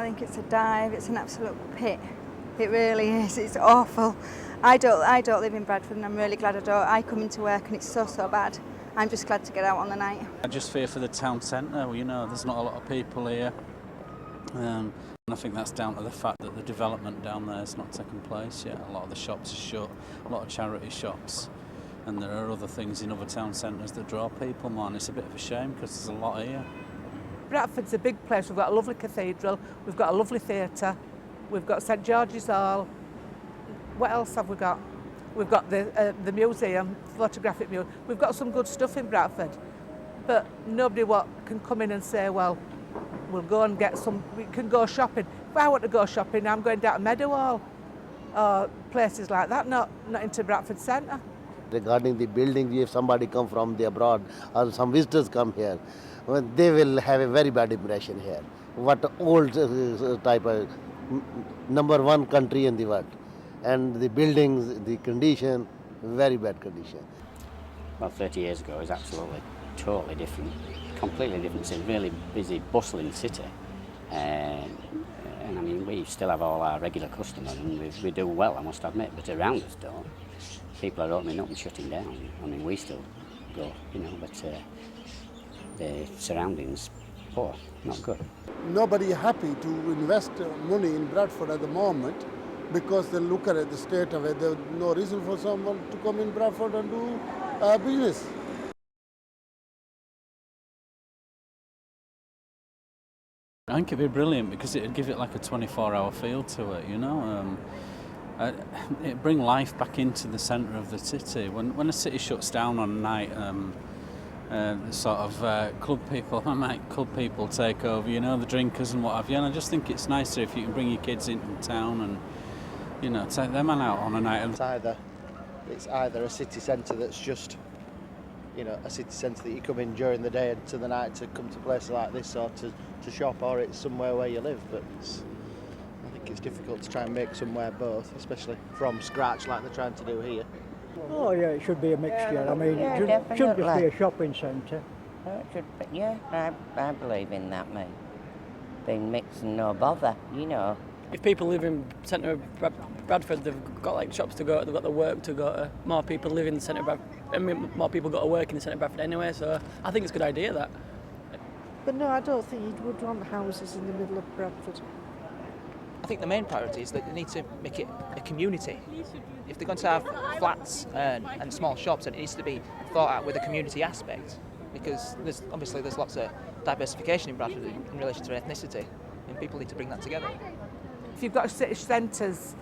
think it's a dive. It's an absolute pit. It really is. It's awful. I don't live in Bradford, and I'm really glad I don't. I come into work and it's so bad. I'm just glad to get out on the night. I just fear for the town centre. Well, you know, there's not a lot of people here. And I think that's down to the fact that the development down there is not taking place yet. A lot of the shops are shut, a lot of charity shops, and there are other things in other town centres that draw people more, and it's a bit of a shame because there's a lot here. Bradford's a big place. We've got a lovely cathedral, we've got a lovely theatre, we've got St George's Hall. What else have we got? We've got the museum, photographic museum. We've got some good stuff in Bradford, but nobody can come in and say, well, we'll go and get some, we can go shopping. If I want to go shopping, I'm going down to Meadowhall or places like that, not into Bradford Centre. Regarding the buildings, if somebody come from the abroad or some visitors come here, well, they will have a very bad impression here. What old type of #1 country in the world. And the buildings, the condition, very bad condition. Well, 30 years ago it was absolutely, totally different, completely different. It's a really busy, bustling city. And I mean, we still have all our regular customers and we do well, I must admit, but around us don't. People are opening up and shutting down. I mean, we still go, you know, but the surroundings, poor, not good. Nobody happy to invest money in Bradford at the moment because they look at the state of it. There's no reason for someone to come in Bradford and do business. I think it'd be brilliant because it'd give it like a 24-hour feel to it, you know. It'd bring life back into the centre of the city. When a city shuts down on a night, sort of club people take over, you know, the drinkers and what have you. And I just think it's nicer if you can bring your kids into town and, you know, take them out on a night. It's either a city centre that's just, you know, a city centre that you come in during the day and to the night to come to places like this or to shop, or it's somewhere where you live. But I think it's difficult to try and make somewhere both, especially from scratch like they're trying to do here. Oh yeah, it should be a mixture. I mean, it shouldn't just be a shopping centre. No, it should be, yeah, I believe in that, mate. Being mixed and no bother, you know. If people live in the centre of Bradford, they've got like shops to go to, they've got the work to go to. More people live in the centre of Bradford, I mean, more people go to work in the centre of Bradford anyway, so I think it's a good idea, that. But no, I don't think you would want houses in the middle of Bradford. I think the main priority is that they need to make it a community. If they're going to have flats and small shops, then it needs to be thought out with a community aspect, because there's lots of diversification in Bradford in relation to ethnicity, and people need to bring that together. If you've got city centres,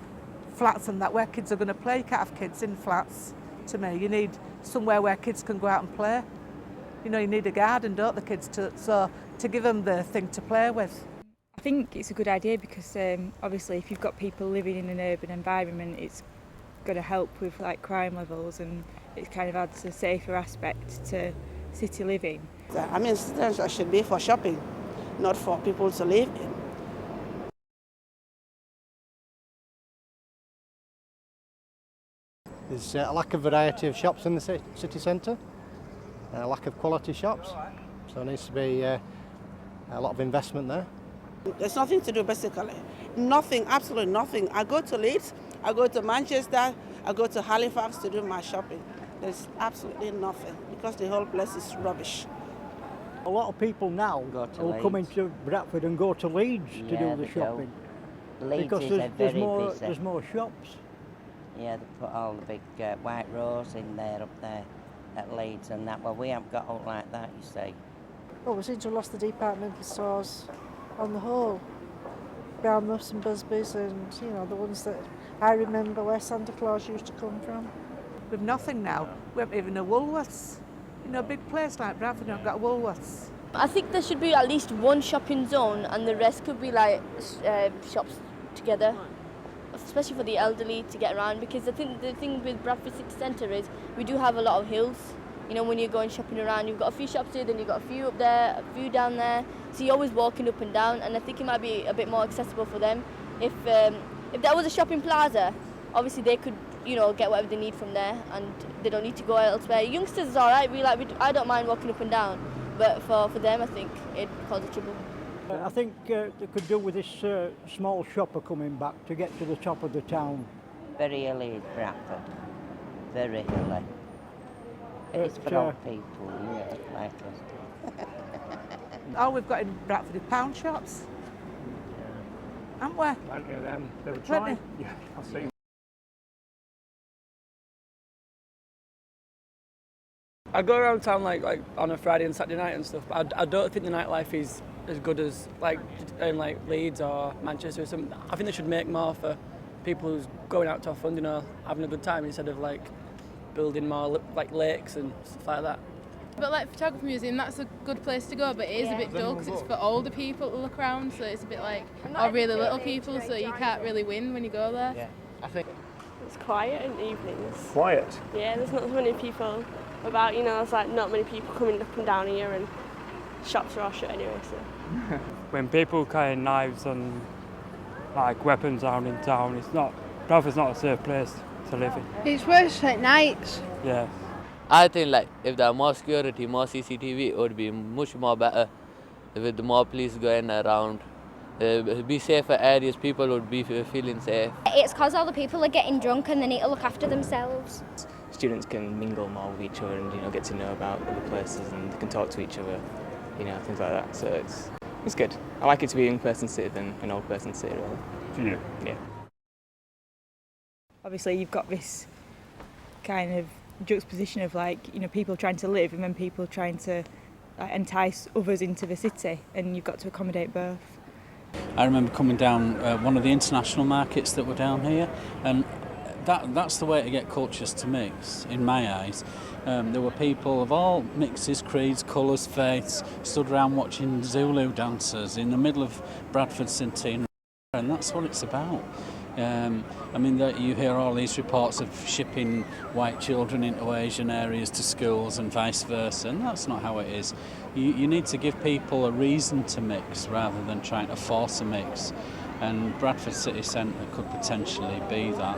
flats and that, where kids are going to play, you can't have kids in flats, to me. You need somewhere where kids can go out and play. You know, you need a garden, don't the kids, to give them the thing to play with. I think it's a good idea because obviously if you've got people living in an urban environment, it's going to help with like crime levels, and it kind of adds a safer aspect to city living. I mean, it should be for shopping, not for people to live in. There's a lack of variety of shops in the city centre, a lack of quality shops, so there needs to be a lot of investment there. There's nothing to do basically, nothing, absolutely nothing. I go to Leeds, I go to Manchester, I go to Halifax to do my shopping. There's absolutely nothing because the whole place is rubbish. A lot of people now will come into Bradford and go to Leeds to do the shopping. Because there's more shops. Yeah, they put all the big white rose in there up there at Leeds and that. Well, we haven't got out like that, you see. Well, we seem to have lost the departmental stores on the whole. Brownmuffs and Busby's and, you know, the ones that I remember where Santa Claus used to come from. We've nothing now. We haven't even a Woolworths. You know, a big place like Bradford, you've got Woolworths. I think there should be at least one shopping zone and the rest could be like shops together, especially for the elderly to get around, because I think the thing with Bradford City Centre is we do have a lot of hills. You know, when you're going shopping around, you've got a few shops here, then you've got a few up there, a few down there. So you're always walking up and down, and I think it might be a bit more accessible for them. If there was a shopping plaza, obviously they could, you know, get whatever they need from there, and they don't need to go elsewhere. Youngsters is all right. I don't mind walking up and down, but for them, I think it causes trouble. I think they could do with this small shopper coming back to get to the top of the town. Very hilly is Bradford. Very hilly. It's for old people, yeah, like us. All we've got in Bradford is pound shops. Haven't we? Plenty of them. They were Plenty. trying. Yeah, I've seen. I go around town like on a Friday and Saturday night and stuff, but I don't think the nightlife is as good as in Leeds or Manchester or something. I think they should make more for people who's going out to have fun, you know, having a good time instead of building more lakes and stuff like that. But photography museum, that's a good place to go, but it is a bit dull because it's for older people to look around, so it's a bit or really little people, so you can't really win when you go there. Yeah, I think it's quiet in the evenings. Quiet? Yeah, there's not so many people about, you know, there's not many people coming up and down here, and shops are all shut anyway, so. When people carry knives and weapons around in town, Bradford's not a safe place to live in. It's worse at nights. Yeah. I think if there were more security, more CCTV, it would be much more better with more police going around. Be safer areas, people would be feeling safe. It's because all the people are getting drunk and they need to look after themselves. Students can mingle more with each other and, you know, get to know about other places, and they can talk to each other, you know, things like that. So it's good. I like it to be a young person city than an old person city, really. Do you? Yeah. Obviously you've got this kind of juxtaposition of people trying to live and then people trying to entice others into the city, and you've got to accommodate both. I remember coming down one of the international markets that were down here, and that's the way to get cultures to mix, in my eyes. There were people of all mixes, creeds, colours, faiths, stood around watching Zulu dancers in the middle of Bradford Centenary, and that's what it's about. You hear all these reports of shipping white children into Asian areas to schools and vice versa, and that's not how it is. You need to give people a reason to mix rather than trying to force a mix, and Bradford City Centre could potentially be that.